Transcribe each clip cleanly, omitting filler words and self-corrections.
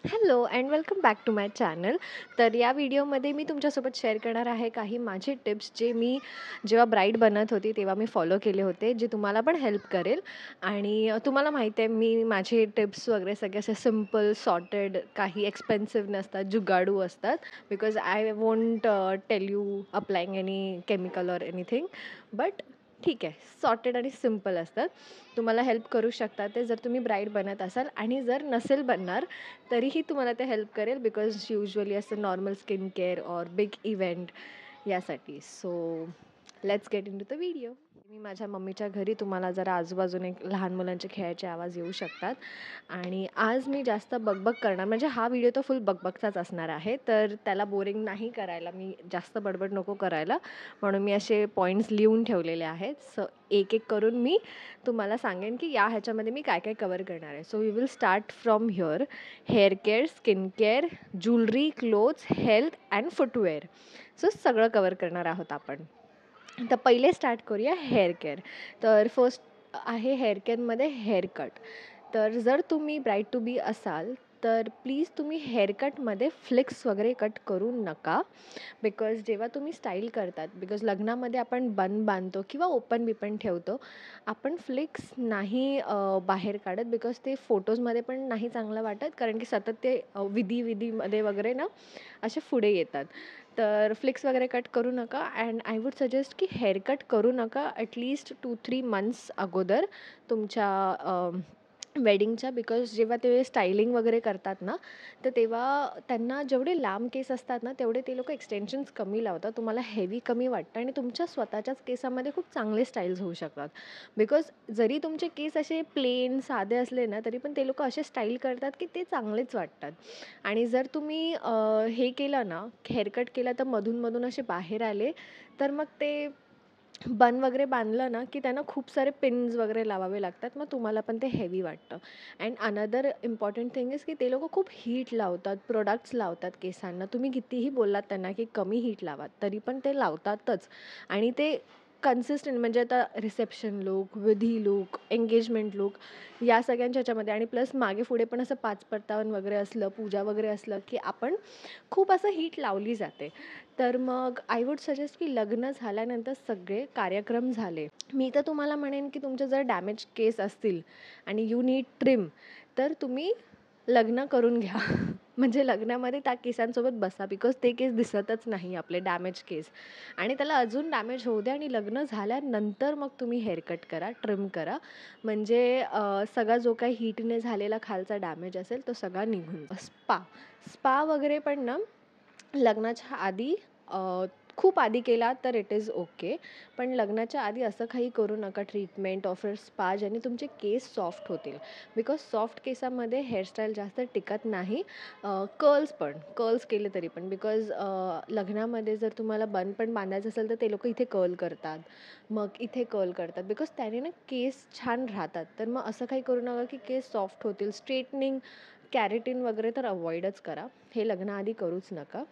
Hello and welcome back to my channel. तर या व्हिडिओमध्ये मी तुमच्यासोबत शेअर करणार आहे काही माझे टिप्स जे मी जेव्हा ब्राईड बनत होती तेव्हा मी फॉलो केले होते, जे तुम्हाला पण हेल्प करेल. आणि तुम्हाला माहिती आहे मी माझे टिप्स वगैरे सगळे असे सिम्पल सॉर्टेड, काही एक्सपेन्सिव्ह नसतात, जुगाडू असतात. Because I won't tell you applying any chemical or anything. But ठीक आहे, सॉर्टेड आणि सिम्पल असतात. तुम्हाला हेल्प करू शकतात ते जर तुम्ही ब्राईड बनत असाल, आणि जर नसेल बनणार तरीही तुम्हाला ते हेल्प करेल, बिकॉज युजली असं normal skin care or big event यासाठी. So let's get into the video. मी माझ्या मम्मीच्या घरी, तुम्हाला जरा आजूबाजूने लहान मुलांचे खेळायचे आवाज येऊ शकतात. आणि आज मी जास्त बकबक करणार, म्हणजे हा व्हिडिओ तर फुल बकबकचाच असणार आहे, तर त्याला बोरिंग नाही करायला, मी जास्त बडबड नको करायला, म्हणून मी असे पॉईंट्स लिहून ठेवलेले आहेत. सो एक एक करून मी तुम्हाला सांगेन की ह्याच्यामध्ये मी काय काय कवर करणार आहे. So we will start from here. Hair care, skin care, jewellery, clothes, health and footwear. So सगळं कवर करणार आहोत आपण. तर पहिले स्टार्ट करूया हेअर केअर. तर फर्स्ट आहे हेअर केअरमध्ये हेअर कट. तर जर तुम्ही ब्राईड टू बी असाल तर प्लीज तुम्ही हेअरकटमध्ये फ्लिक्स वगैरे कट करू नका. बिकॉज जेव्हा तुम्ही स्टाईल करतात, बिकॉज लग्नामध्ये आपण बन बांधतो किंवा ओपन बिपन ठेवतो, आपण फ्लिक्स नाही बाहेर काढत, बिकॉज ते फोटोजमध्ये पण नाही चांगलं वाटत, कारण की सतत ते विधीमध्ये वगैरे ना असे पुढे येतात. तर फ्लिक्स वगैरे कट करू नका. अँड आय वुड सजेस्ट की हेअर कट करू नका ॲटलिस्ट 2-3 मंथ्स अगोदर तुमच्या वेडिंगच्या. बिकॉज जेव्हा ते स्टायलिंग वगैरे करतात ना, तर तेव्हा त्यांना जेवढे लांब केस असतात ना तेवढे ते लोक एक्सटेन्शन्स कमी लावतात, तुम्हाला हेवी कमी वाटतं आणि तुमच्या स्वतःच्याच केसामध्ये खूप चांगले स्टाईल्स होऊ शकतात. बिकॉज जरी तुमचे केस असे प्लेन साधे असले ना, तरी पण ते लोक असे स्टाईल करतात की ते चांगलेच वाटतात. आणि जर तुम्ही हे केलं ना, हेअरकट केला तर मधून मधून असे बाहेर आले, तर मग ते बन वगैरे बांधलं ना की त्यांना खूप सारे पिन्स वगैरे लावावे लागतात, मग तुम्हाला पण ते हेवी वाटतं. And another important thing is की ते लोकं खूप हीट लावतात, प्रोडक्ट्स लावतात केसांना. तुम्ही कितीही बोललात त्यांना की कमी हीट लावा, तरी पण ते लावतातच. आणि ते कन्सिस्टंट, म्हणजे आता रिसेप्शन लूक, विधी लूक, एंगेजमेंट लूक, या सगळ्यांच्या ह्याच्यामध्ये. आणि प्लस मागे पुढे पण असं 5 वगैरे असलं, पूजा वगैरे असलं की आपण खूप असं हीट लावली जाते. तर मग आय वुड सजेस्ट की लग्न झाल्यानंतर सगळे कार्यक्रम झाले, मी तर तुम्हाला म्हणेन की तुमचे जर डॅमेज केस असतील आणि यू नीड ट्रिम, तर तुम्ही लग्न करून घ्या. म्हणजे लग्नामध्ये त्या केसांसोबत बसा, बिकॉज ते केस दिसतच नाही आपले डॅमेज केस. आणि त्याला अजून डॅमेज होऊ द्या, आणि लग्न झाल्यानंतर मग तुम्ही हेअरकट करा, ट्रिम करा. म्हणजे सगळा जो काही हीटने झालेला खालचा डॅमेज असेल तो सगळा निघून. स्पा स्पा वगैरे पण ना लग्नाच्या आधी, खूप आधी केला तर इट इज ओके. पण लग्नाच्या आधी असं काही करू नका, ट्रीटमेंट ऑफर स्पा, ज्याने तुमचे केस सॉफ्ट होतील. बिकॉज सॉफ्ट केसामध्ये हेअरस्टाईल जास्त टिकत नाही. कर्ल्स केले तरी पण, बिकॉज लग्नामध्ये जर तुम्हाला बन पण बांधायचं असेल तर ते लोक इथे कर्ल करतात, मग इथे कर्ल करतात, बिकॉज त्याने ना केस छान राहतात. तर मग असं काही करू नका की केस सॉफ्ट होतील. स्ट्रेटनिंग, कॅरेटीन वगैरे तर अवॉइडच करा, हे लग्नाआधी करूच नका.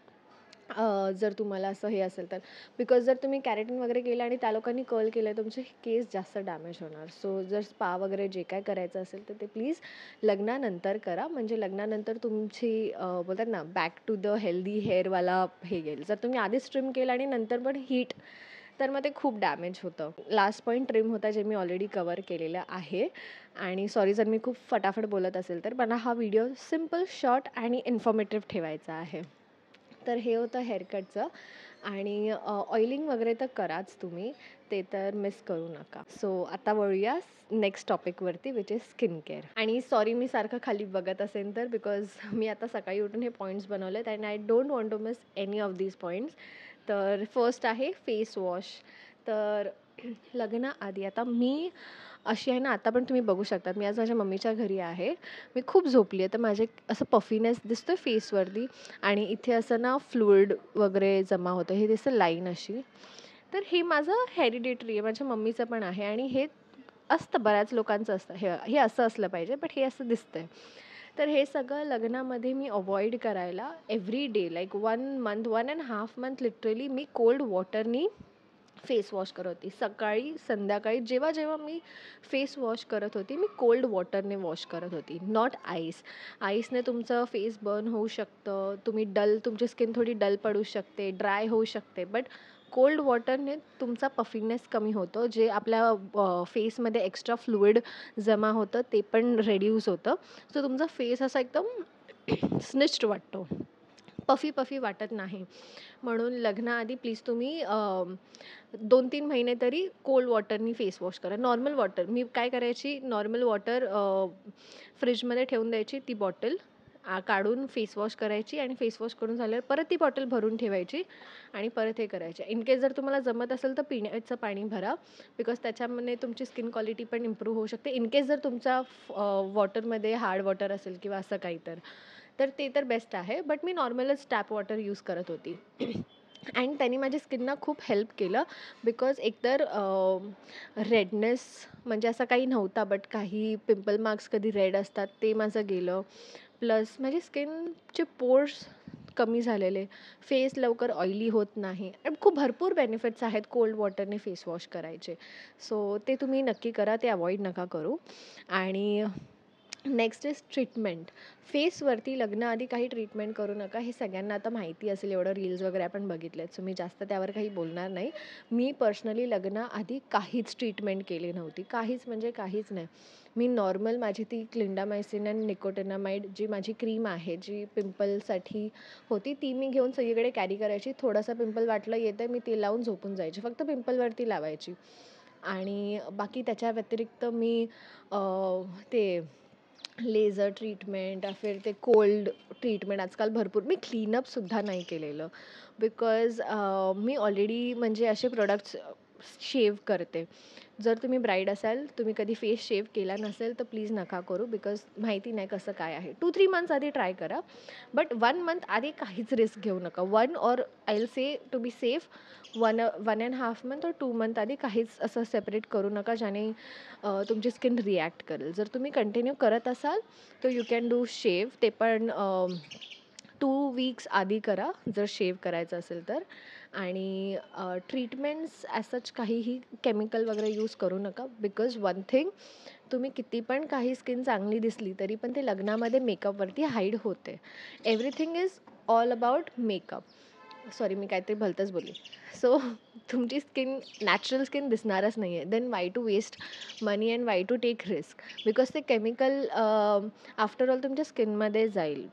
जर तुम्हाला असं हे असेल तर, बिकॉज जर तुम्ही कॅरेटीन वगैरे केलं आणि त्या लोकांनी कर्ल केलं, तुमचे केस जास्त डॅमेज होणार. सो जर स्पा वगैरे जे काय करायचं असेल तर ते प्लीज लग्नानंतर करा. म्हणजे लग्नानंतर तुमची बोलतात ना बॅक टू द हेल्दी हेअरवाला हे येईल. जर तुम्ही आधीच ट्रिम केलं आणि नंतर पण हीट, तर मग ते खूप डॅमेज होतं. लास्ट पॉईंट ट्रिम होता, जे मी ऑलरेडी कवर केलेलं आहे. आणि सॉरी जर मी खूप फटाफट बोलत असेल तर, मला हा व्हिडिओ सिम्पल, शॉर्ट आणि इन्फॉर्मेटिव्ह ठेवायचा आहे. तर हे होतं हेअरकटचं. आणि ऑइलिंग वगैरे तर कराच तुम्ही, ते तर मिस करू नका. सो आता वळूया नेक्स्ट टॉपिकवरती, विच इज स्किन केअर. आणि सॉरी मी सारखं खाली बघत असेल तर, बिकॉज मी आता सकाळी उठून हे पॉईंट्स बनवलेत and I don't want to miss any of these points. तर फर्स्ट आहे फेस वॉश. तर लग्नाआधी, आता मी अशी आहे ना, आता पण तुम्ही बघू शकता, मी आज माझ्या मम्मीच्या घरी आहे, मी खूप झोपली आहे, तर माझे असं पफीनेस दिसतो आहे फेसवरती, आणि इथे असं ना फ्लुइड वगैरे जमा होतं, हे दिसतं लाईन अशी. तर हे माझं हेरिडिटरी आहे, माझ्या मम्मीचं पण आहे, आणि हे असतं, बऱ्याच लोकांचं असतं, हे हे असं असलं पाहिजे, बट हे असं दिसतंय. तर हे सगळं लग्नामध्ये मी अवॉइड करायला every day, like 1 month, 1.5 month literally मी कोल्ड वॉटरनी फेस वॉश करत होती. सकाळी, संध्याकाळी जेव्हा जेव्हा मी फेस वॉश करत होती, मी कोल्ड वॉटरने वॉश करत होती, नॉट आईस. आईसने तुमचं फेस बर्न होऊ शकतं, तुमची स्किन थोडी डल पडू शकते, ड्राय होऊ शकते. बट कोल्ड वॉटरने तुमचा पफिनेस कमी होतो, जे आपल्या फेसमध्ये एक्स्ट्रा फ्लुइड जमा होतं ते पण रेड्यूस होतं. सो तुमचा फेस असा एकदम स्निच्ड वाटतो, पफी पफी वाटत नाही. म्हणून लग्नाआधी प्लीज तुम्ही 2-3 महिने तरी कोल्ड वॉटरनी फेस वॉश करा. नॉर्मल वॉटर, मी काय करायची, नॉर्मल वॉटर फ्रिजमध्ये ठेवून द्यायची, ती बॉटल काढून फेस वॉश करायची आणि फेस वॉश करून झाल्यावर परत ती बॉटल भरून ठेवायची आणि परत हे करायचे. इन केस जर तुम्हाला जमत असेल तर पिण्याचं पाणी भरा, बिकॉज त्याच्यामध्ये तुमची स्किन क्वालिटी पण इम्प्रूव्ह होऊ शकते. इन केस जर तुमचा वॉटरमध्ये हार्ड वॉटर असेल किंवा असं काही तर ते तर बेस्ट आहे. बट मी नॉर्मलच टॅप वॉटर यूज करत होती. अँड त्यांनी माझ्या स्किनना खूप हेल्प केलं, बिकॉज एकतर रेडनेस म्हणजे असं काही नव्हता, बट काही पिंपल मार्क्स कधी रेड असतात ते माझं गेलं. प्लस माझी स्किनचे पोर्स कमी झालेले, फेस लवकर ऑइली होत नाही. आणि खूप भरपूर बेनिफिट्स आहेत कोल्ड वॉटरने फेस वॉश करायचे. सो ते तुम्ही नक्की करा, ते अवॉइड नका करू. आणि नेक्स्ट इज ट्रीटमेंट. फेसवरती लग्नाआधी काही ट्रीटमेंट करू नका, हे सगळ्यांना आता माहिती असेल, एवढं रील्स वगैरे आपण बघितले आहेत. सो मी जास्त त्यावर काही बोलणार नाही. मी पर्सनली लग्नाआधी काहीच ट्रीटमेंट केली नव्हती, काहीच म्हणजे काहीच नाही. मी नॉर्मल माझी ती क्लिंडामायसिन अँड निकोटिनामाइड जी माझी क्रीम आहे, जी पिंपलसाठी होती, ती मी घेऊन सगळीकडे कॅरी करायची. थोडासा पिंपल वाटलं येतं मी ते लावून झोपून जायची, फक्त पिंपलवरती लावायची. आणि बाकी त्याच्या व्यतिरिक्त मी ते लेझर ट्रीटमेंट या फिर ते कोल्ड ट्रीटमेंट आजकाल भरपूर, मी क्लीनअपसुद्धा नाही केलेलं, बिकॉज मी ऑलरेडी म्हणजे असे प्रोडक्ट्स शेव करते. जर तुम्ही ब्राईड असाल, तुम्ही कधी फेस शेव केला नसेल तर प्लीज नका करू, बिकॉज माहिती नाही कसं काय आहे. 2-3 मंथ्स आधी ट्राय करा, बट 1 मंथ आधी काहीच रिस्क घेऊ नका. 1 or I will say to be safe 1.5 month और 2 मंथ आधी काहीच असं सेपरेट करू नका, ज्याने तुमची स्किन रिॲक्ट करेल. जर तुम्ही कंटिन्यू करत असाल तर यू कॅन डू शेव, ते पण 2 वीक्स आधी करा जर शेव करायचं असेल तर. आणि ट्रीटमेंट्स ॲज सच काहीही केमिकल वगैरे यूज करू नका, बिकॉज वन थिंग, तुम्ही किती पण काही स्किन चांगली दिसली तरी पण ते लग्नामध्ये मेकअपवरती हाईड होते. Everything is all about makeup. Sorry, मी काहीतरी भलतंच बोलली. सो तुमची स्किन नॅचरल स्किन दिसणारच नाही आहे, then why to waste money and why to take risk, because ते केमिकल आफ्टर ऑल तुमच्या स्किनमध्ये जाईल.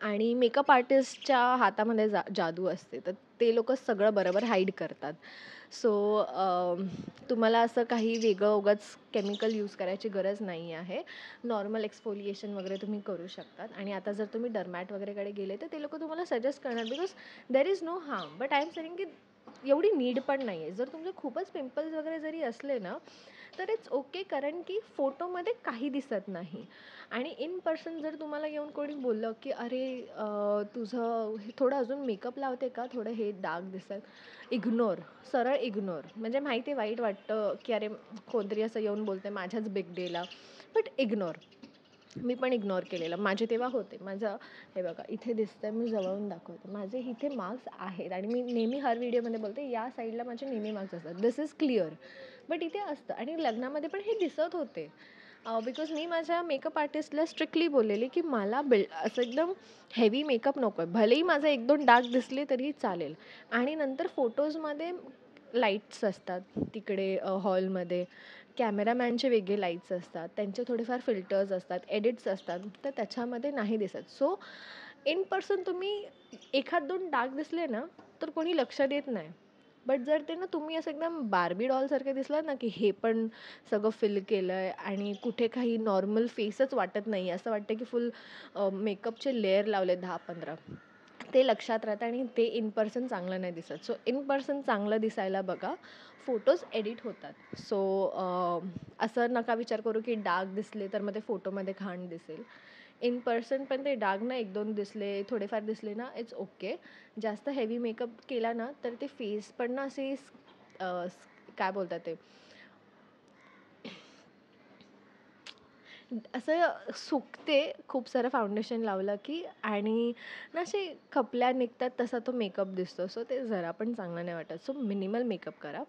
आणि मेकअप आर्टिस्टच्या हातामध्ये जादू असते, तर ते लोक सगळं बरोबर हाईड करतात. सो तुम्हाला असं काही वेगळं उगाच केमिकल यूज करायची गरज नाही आहे. नॉर्मल एक्सफोलिएशन वगैरे तुम्ही करू शकतात. आणि आता जर तुम्ही डर्मॅट वगैरेकडे गेले तर ते लोक तुम्हाला सजेस्ट करणार, because there is no harm. But I am saying की एवढी नीड पण नाही आहे. जर तुमचे खूपच पिंपल्स वगैरे जरी असले ना, तर इट्स ओके, कारण की फोटोमध्ये काही दिसत नाही. आणि इन पर्सन जर तुम्हाला येऊन कोणी बोललं की अरे तुझं हे थोडं अजून मेकअप लावते का, थोडं हे डाग दिसतात, इग्नोर, सरळ इग्नोर. म्हणजे माहिती आहे वाईट वाटतं की अरे कोणतरी असं येऊन बोलते माझ्याच बिग डेला, बट इग्नोर. मी पण इग्नोर केलेलं, माझे तेव्हा होते. माझं हे बघा इथे दिसतंय, मी जवळून दाखवते, माझे इथे मार्क्स आहेत. आणि मी नेहमी हर व्हिडिओमध्ये बोलते या साईडला माझे नेहमी मार्क्स असतात, दिस इज क्लिअर. बट इथे असतं. आणि लग्नामध्ये पण हे दिसत होते, बिकॉज मी माझ्या मेकअप आर्टिस्टला स्ट्रिक्टली बोललेली की मला असं एकदम हेवी मेकअप नको आहे, भलेही माझे 1-2 डाग दिसले तरी चालेल. आणि नंतर फोटोजमध्ये लाईट्स असतात तिकडे हॉलमध्ये, कॅमेरामॅनचे वेगळे लाईट्स असतात, त्यांचे थोडेफार फिल्टर्स असतात, एडिट्स असतात, तर त्याच्यामध्ये नाही दिसत. सो इन पर्सन तुम्ही 1-2 डाग दिसले ना तर कोणी लक्ष देत नाही. बट जर ते ना तुम्ही असं एकदम बार्बी डॉलसारखे दिसलात ना, की हे पण सगळं फिल केलं आहे आणि कुठे काही नॉर्मल फेसच वाटत नाही, असं वाटतं की फुल मेकअपचे लेयर लावले 10-15, ते लक्षात राहतं आणि ते इन पर्सन चांगलं नाही दिसत. सो इन पर्सन चांगलं दिसायला बघा, फोटोज एडिट होतात. सो असं नका विचार करू की डाग दिसले तर मग ते फोटोमध्ये घाण दिसेल. इन पर्सन पण ते डाग ना 1-2 दिसले, थोडेफार दिसले ना, इट्स ओके. जास्त हेवी मेकअप केला ना तर ते फेस पण ना असे काय बोलतात ते, असं सुकते खूप सारं फाउंडेशन लावलं की, आणि ना असे खपल्या निघतात तसा तो मेकअप दिसतो. सो ते जरा पण चांगलं नाही वाटत. सो मिनिमल मेकअप करा.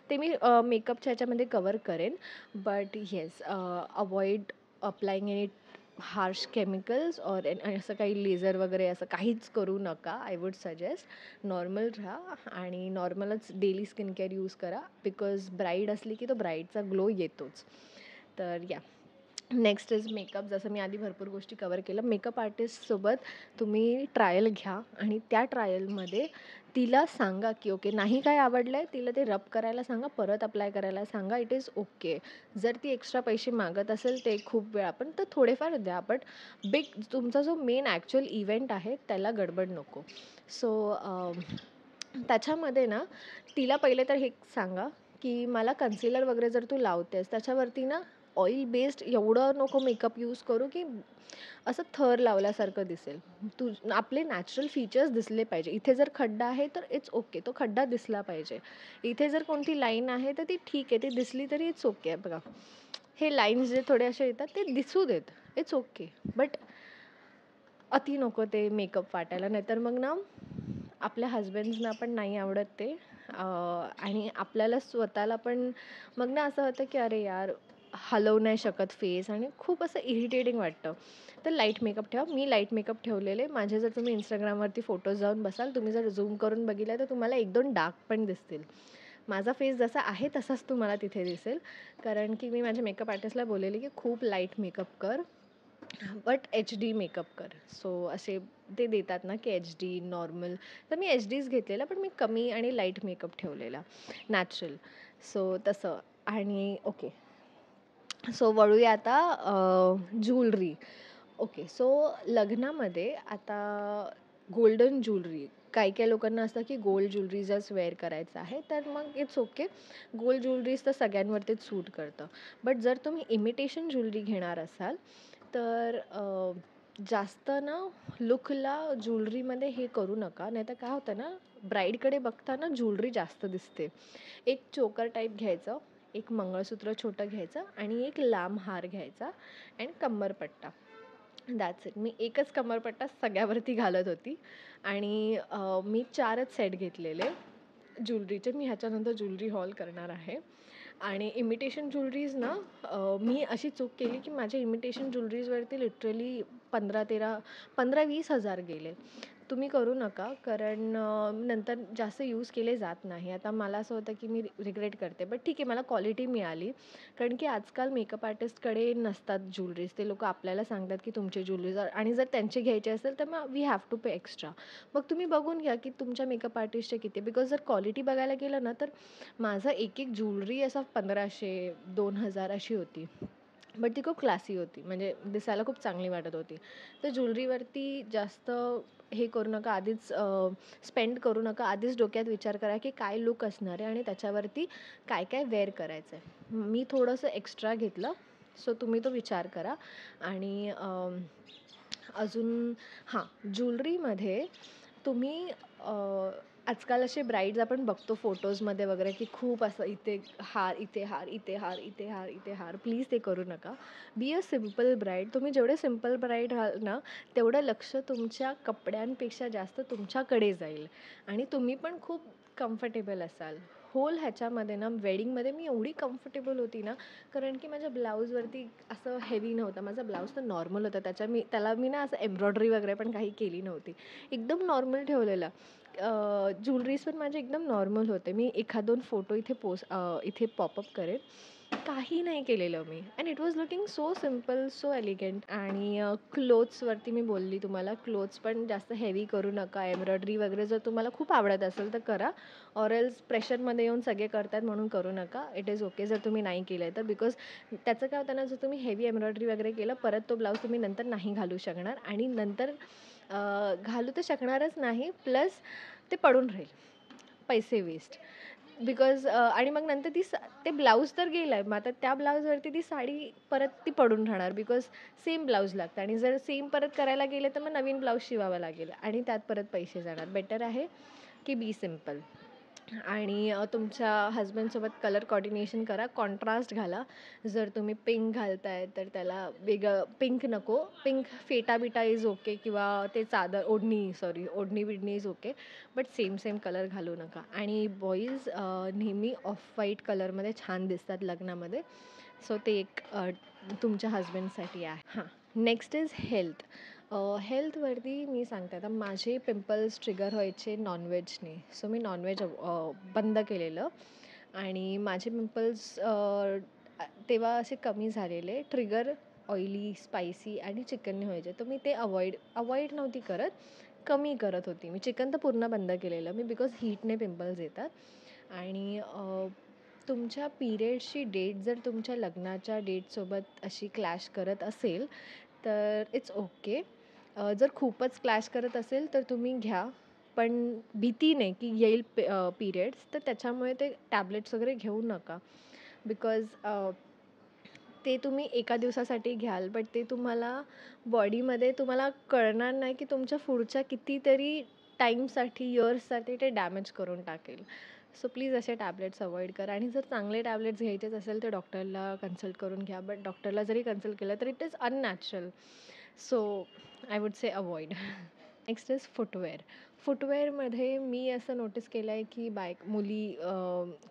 ते मी मेकअपच्या ह्याच्यामध्ये कवर करेन. But yes, avoid applying any harsh chemicals और असं काही लेझर वगैरे असं काहीच करू नका. आय वुड सजेस्ट नॉर्मल राहा आणि नॉर्मलच डेली स्किन केअर यूज करा. बिकॉज ब्राईड असली की तो ब्राईडचा ग्लो येतोच. तर या, नेक्स्ट इज मेकअप. जसं मी आधी भरपूर गोष्टी कवर केलं. मेकअप आर्टिस्टसोबत तुम्ही ट्रायल घ्या आणि त्या ट्रायलमध्ये तिला सांगा की ओके, नाही काय आवडलं आहे, तिला ते रब करायला सांगा, परत अप्लाय करायला सांगा. It is okay. जर ती एक्स्ट्रा पैसे मागत असेल ते खूप वेळा पण, तर थोडेफार द्या. बट तुमचा जो मेन ॲक्च्युअल इव्हेंट आहे त्याला गडबड नको. सो त्याच्यामध्ये ना तिला पहिले तर हे सांगा की मला कन्सिलर वगैरे जर तू लावतेस त्याच्यावरती ना ऑइल बेस्ड एवढं नको मेकअप यूज करू की असं थर लावल्यासारखं दिसेल. आपले नॅचरल फीचर्स दिसले पाहिजे. इथे जर खड्डा आहे तर इट्स ओके, तो खड्डा दिसला पाहिजे. इथे जर कोणती लाईन आहे तर ती ठीक आहे, ती दिसली तरी इट्स ओके. बघा, हे लाईन्स जे थोडे असे येतात ते दिसू देत, इट्स ओके. बट अति नको ते मेकअप वाटायला. नाहीतर मग ना आपल्या हजबंड्सना पण नाही आवडत ते. आणि आपल्याला स्वतःला पण मग ना असं होतं की अरे यार, हलवू नाही शकत फेस आणि खूप असं इरिटेटिंग वाटतं. तर लाईट मेकअप ठेवा. मी लाईट मेकअप ठेवलेले माझे. जर तुम्ही इंस्टाग्रामवरती फोटोज जाऊन बसाल, तुम्ही जर झूम करून बघितलं तर तुम्हाला 1-2 डार्क पण दिसतील. माझा फेस जसा आहे तसाच तुम्हाला तिथे दिसेल. कारण की मी माझ्या मेकअप आर्टिस्टला बोललेली की खूप लाईट मेकअप कर, बट एच डी मेकअप कर. सो असे ते देतात ना की एच डी नॉर्मल. तर मी एच डीच घेतलेला, पण मी कमी आणि लाईट मेकअप ठेवलेला, नॅचरल. सो तसं. आणि ओके, सो वळूया आता ज्वेलरी. ओके, सो लग्नामध्ये आता गोल्डन ज्वेलरी, काही काही लोकांना असतं की गोल्ड ज्वेलरीजच वेअर करायचं आहे, तर मग इट्स ओके. गोल्ड ज्वेलरीज तर सगळ्यांवरतीच सूट करतं. बट जर तुम्ही इमिटेशन ज्वेलरी घेणार असाल तर जास्त ना लुकला ज्वेलरीमध्ये हे करू नका. नाहीतर काय होतं ना, ब्राईडकडे बघताना ज्वेलरी जास्त दिसते. एक चोकर टाईप घ्यायचं, एक मंगळसूत्र छोटं घ्यायचं आणि एक लांब हार घ्यायचा आणि कमरपट्टा. That's it. मी एकच कमरपट्टा सगळ्यावरती घालत होती. आणि मी 4च सेट घेतलेले ज्वेलरीचे. मी ह्याच्यानंतर ज्वेलरी हॉल करणार आहे. आणि इमिटेशन ज्वेलरीज ना, मी अशी चूक केली की माझ्या इमिटेशन ज्वेलरीजवरती लिटरली 15-20 हजार गेले. तुम्ही करू नका, कारण नंतर जास्त यूज केले जात नाही. आता मला असं होतं की मी रिग्रेट करते. बट ठीक आहे, मला क्वालिटी मिळाली. कारण की आजकाल मेकअप आर्टिस्टकडे नसतात ज्वेलरीज. ते लोकं आपल्याला सांगतात की तुमचे ज्वेलरीज, आणि जर त्यांचे घ्यायचे असेल तर मग we have to pay extra. मग तुम्ही बघून घ्या की तुमच्या मेकअप आर्टिस्टचे किती. बिकॉज जर क्वालिटी बघायला गेलं ना, तर माझा एक एक ज्वेलरी असा 1500-2000 अशी होती. बट ती खूप क्लासी होती, म्हणजे दिसायला खूप चांगली वाटत होती. तर ज्वेलरीवरती जास्त हे करू नका. आधीच स्पेंड करू नका. आधीच डोक्यात विचार करा की काय लूक असणार आहे आणि त्याच्यावरती काय काय वेअर करायचं आहे. मी थोडंसं एक्स्ट्रा घेतलं. सो तुम्ही तो विचार करा. आणि अजून हां, ज्वेलरीमध्ये तुम्ही आजकाल असे ब्राईड्स आपण बघतो फोटोजमध्ये वगैरे की खूप असं इथे हार, इथे हार, इथे हार, इथे हार, इथे हार. प्लीज ते करू नका. Be a simple bride. तुम्ही जेवढे सिम्पल ब्राईड राहाल ना, तेवढं लक्ष तुमच्या कपड्यांपेक्षा जास्त तुमच्याकडे जाईल आणि तुम्ही पण खूप कम्फर्टेबल असाल. होल ह्याच्यामध्ये ना, वेडिंगमध्ये मी एवढी कम्फर्टेबल होती ना, कारण की माझ्या ब्लाऊजवरती असं हेवी नव्हतं. माझा ब्लाऊज तर नॉर्मल होता. त्याला मी ना असं एम्ब्रॉयडरी वगैरे पण काही केली नव्हती. एकदम नॉर्मल ठेवलेलं. ज्वेलरीज पण माझे एकदम नॉर्मल होते. मी 1-2 फोटो इथे पॉपअप करेन. काही नाही केलेलं मी. And it was looking so simple, so elegant. आणि क्लोथ्सवरती मी बोलली तुम्हाला, क्लोथ्स पण जास्त हेवी करू नका. एम्ब्रॉयडरी वगैरे जर तुम्हाला खूप आवडत असेल तर करा. ऑर एल्स प्रेशरमध्ये येऊन सगळे करतात म्हणून करू नका. इट इज ओके जर तुम्ही नाही केलं आहे तर. बिकॉज त्याचं काय होतं ना, जर तुम्ही हेवी एम्ब्रॉयडरी वगैरे केलं, परत तो ब्लाऊज तुम्ही नंतर नाही घालू शकणार आणि नंतर घालू तर शकणारच नाही. प्लस ते पडून राहील, पैसे वेस्ट. बिकॉज आणि मग नंतर ते ब्लाऊज तर गेलं आहे. मग आता त्या ब्लाऊजवरती ती साडी परत ती पडून राहणार. बिकॉज सेम ब्लाऊज लागतं आणि जर सेम परत करायला गेले तर मग नवीन ब्लाऊज शिवावा लागेल आणि त्यात परत पैसे जाणार. बेटर आहे की बी सिम्पल. आणि तुमच्या हजबंडसोबत कलर कोऑर्डिनेशन करा, कॉन्ट्रास्ट घाला. जर तुम्ही पिंक घालताय तर त्याला वेगळं पिंक नको, पिंक फेटा-बिटा इज ओके किंवा ते चादर ओढणी-बिढणी is okay, but same same colour घालू नका. आणि बॉईज नेहमी ऑफ व्हाईट कलरमध्ये छान दिसतात लग्नामध्ये. सो ते एक तुमच्या हजबंडसाठी आहे. हां, नेक्स्ट इज हेल्थ. हेल्थवरती मी सांगते, आता माझे पिंपल्स ट्रिगर व्हायचे नॉनव्हेजने. सो मी नॉनव्हेज बंद केलेलं आणि माझे पिंपल्स तेव्हा असे कमी झालेले. ट्रिगर ऑइली, स्पायसी आणि चिकनने व्हायचे. तर मी ते अवॉइड नव्हती करत, कमी करत होती. मी चिकन तर पूर्ण बंद केलेलं मी, बिकॉज हीटने पिंपल्स येतात. आणि तुमच्या पिरियड्सची डेट जर तुमच्या लग्नाच्या डेटसोबत अशी क्लॅश करत असेल तर इट्स ओके. जर खूपच क्लॅश करत असेल तर तुम्ही घ्या, पण भीतीने की येईल पिरियड्स, तर त्याच्यामुळे ते टॅब्लेट्स वगैरे घेऊ नका. बिकॉज ते तुम्ही एका दिवसासाठी घ्याल, बट ते तुम्हाला बॉडीमध्ये तुम्हाला कळणार नाही की तुमच्या पुढच्या कितीतरी टाईमसाठी, इयर्ससाठी ते डॅमेज करून टाकेल. सो प्लीज असे टॅब्लेट्स अवॉइड करा. आणि जर चांगले टॅब्लेट्स घ्यायचेच असेल तर डॉक्टरला कन्सल्ट करून घ्या. बट डॉक्टरला जरी कन्सल्ट केलं तर it is unnatural. So I would say avoid. Next is footwear. फुटवेअरमध्ये मी असं नोटीस केलं आहे की मुली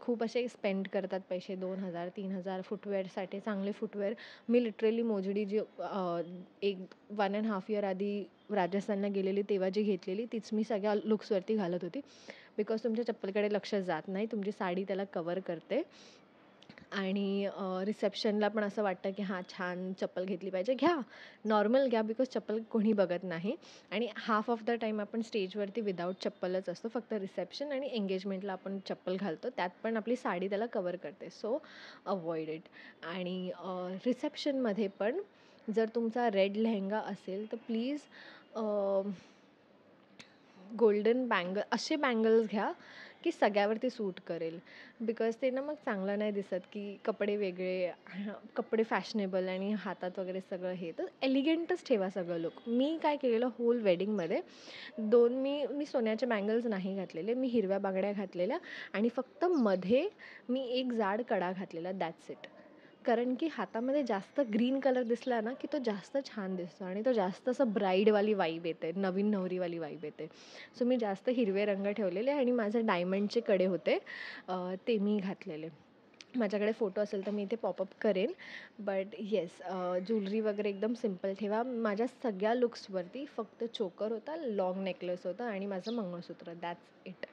खूप असे स्पेंड करतात पैसे, 2,000-3,000 फुटवेअरसाठी. चांगले फुटवेअर मी लिटरली मोजडी जी 1.5 इयर आधी राजस्थानला गेलेली तेव्हा जी घेतलेली तीच मी सगळ्या लुक्सवरती घालत होती. बिकॉज तुमच्या चप्पलकडे लक्ष जात नाही, तुमची साडी त्याला कवर करते. आणि रिसेप्शनला पण असं वाटतं की हां, छान चप्पल घेतली पाहिजे. घ्या, नॉर्मल घ्या, बिकॉज चप्पल कोणी बघत नाही. आणि हाफ ऑफ द टाईम आपण स्टेजवरती विदाऊट चप्पलच असतो. फक्त रिसेप्शन आणि एंगेजमेंटला आपण चप्पल घालतो, त्यात पण आपली साडी त्याला कवर करते. So avoid it. आणि रिसेप्शनमध्ये पण जर तुमचा रेड लेहेंगा असेल तर प्लीज गोल्डन असे बँगल्स घ्या की सगळ्यावरती सूट करेल. बिकॉज ते ना मग चांगलं नाही दिसत की कपडे वेगळे, कपडे फॅशनेबल आणि हातात वगैरे सगळं हे. तर एलिगंटच ठेवा सगळं लुक. मी काय केलेलं होल वेडिंगमध्ये मी सोन्याचे बँगल्स नाही घातलेले, मी हिरव्या बांगड्या घातलेल्या आणि फक्त मध्ये मी एक जाड कडा घातलेला, दॅट्स इट. कारण की हातामध्ये जास्त ग्रीन कलर दिसला ना की तो जास्त छान दिसतो आणि तो जास्त असं ब्राईडवाली वाईब येते, नवीन नवरीवाली वाईब येते. सो मी जास्त हिरवे रंग ठेवलेले आणि माझे डायमंडचे कडे होते, ते मी घातलेले. माझ्याकडे फोटो असेल तर मी इथे पॉपअप करेन. बट येस, ज्वेलरी वगैरे एकदम सिम्पल ठेवा. माझ्या सगळ्या लुक्सवरती फक्त चोकर होता, लाँग नेकलेस होता आणि माझं मंगळसूत्र, दॅट्स इट.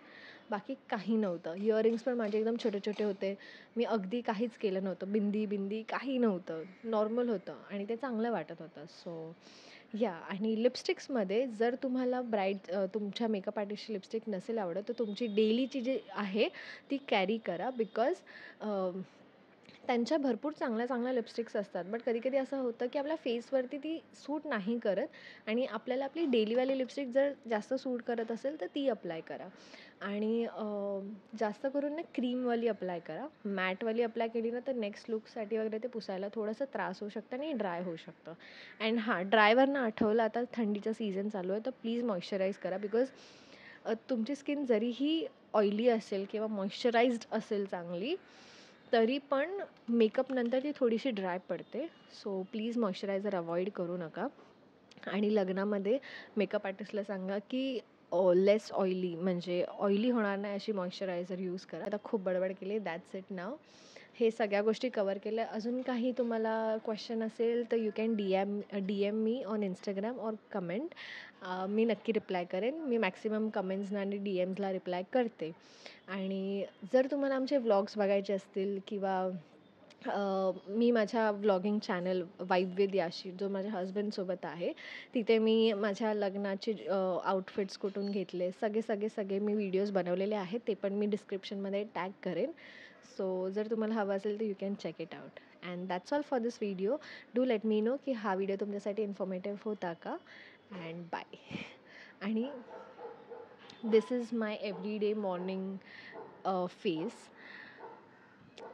बाकी काही नव्हतं. इयरिंग्स पण माझे एकदम छोटे छोटे होते. मी अगदी काहीच केलं नव्हतं, बिंदी काही नव्हतं, नॉर्मल होतं आणि ते चांगलं वाटत होतं. सो या. आणि लिपस्टिक्समध्ये जर तुम्हाला तुमच्या मेकअप आर्टिस्टची लिपस्टिक नसेल आवडत तर तुमची डेलीची जी आहे ती कॅरी करा. बिकॉज त्यांच्या भरपूर चांगल्या चांगल्या लिपस्टिक्स असतात, बट कधी असं होतं की आपल्या फेसवरती ती सूट नाही करत आणि आपल्याला आपली डेलीवाली लिपस्टिक जर जास्त सूट करत असेल तर ती अप्लाय करा. आणि जास्त करून ना क्रीमवाली अप्लाय करा. मॅटवाली अप्लाय केली ना तर नेक्स्ट लुकसाठी वगैरे ते पुसायला थोडंसं त्रास होऊ शकतं आणि ड्राय होऊ शकतं. अँड हां, ड्रायवरनं आठवलं, आता थंडीचा सीझन चालू आहे तर प्लीज मॉइश्चराईज करा. बिकॉज तुमची स्किन जरीही ऑइली असेल किंवा मॉइश्चराइज्ड असेल चांगली, तरी पण मेकअपनंतर ती थोडीशी ड्राय पडते. सो प्लीज मॉइश्चरायझर अवॉइड करू नका. आणि लग्नामध्ये मेकअप आर्टिस्टला सांगा की लेस ऑइली, म्हणजे ऑइली होणार नाही अशी मॉइश्चरायझर यूज करा. आता खूप बडबड केली, दॅट्स इट नाव. हे सगळ्या गोष्टी कवर केल्या. अजून काही तुम्हाला क्वेश्चन असेल तर you can D M me on Instagram or comment. मी नक्की रिप्लाय करेन. मी मॅक्सिमम कमेंट्सना आणि डी एम्सला रिप्लाय करते. आणि जर तुम्हाला आमचे व्लॉग्स बघायचे असतील किंवा मी माझ्या व्लॉगिंग चॅनल वाईब विथ याशी, जो माझ्या हजबंडसोबत आहे, तिथे मी माझ्या लग्नाचे आउटफिट्स कुठून घेतले सगळे मी व्हिडिओज बनवलेले आहेत. ते पण मी डिस्क्रिप्शनमध्ये टॅग करेन. सो जर तुम्हाला हवं असेल तर you can check it out. And that's all for this video. Do let me know की हा व्हिडिओ तुमच्यासाठी इन्फॉर्मेटिव्ह होता का. And bye. आणि this is my everyday morning face.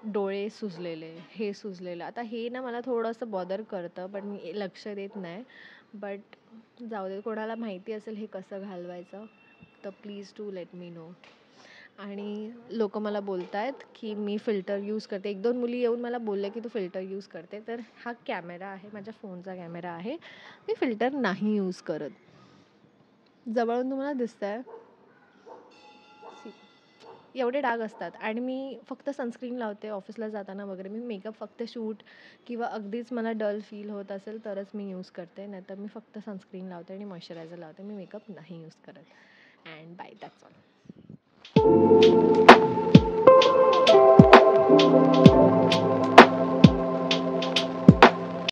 डोळे सुजलेले, हे सुजलेलं. आता हे ना मला थोडंसं बॉदर करतं, पण मी लक्ष देत नाही. बट जाऊ दे, कोणाला माहिती असेल हे कसं घालवायचं तर please do let me no. आणि लोकं मला बोलत आहेत, की मी फिल्टर यूज करते. 1-2 मुली येऊन मला बोलल्या, की "तू फिल्टर यूज करते." तर हा कॅमेरा आहे, माझ्या फोनचा कॅमेरा आहे. मी फिल्टर नाही यूज करत. जवळून तुम्हाला दिसतंय एवढे डाग असतात आणि मी फक्त सनस्क्रीन लावते ऑफिसला जाताना वगैरे. मी मेकअप फक्त शूट किंवा अगदीच मला डल फील होत असेल तरच मी यूज करते. नाहीतर मी फक्त सनस्क्रीन लावते आणि मॉइश्चरायझर लावते. मी मेकअप नाही यूज करत. And bye that's all.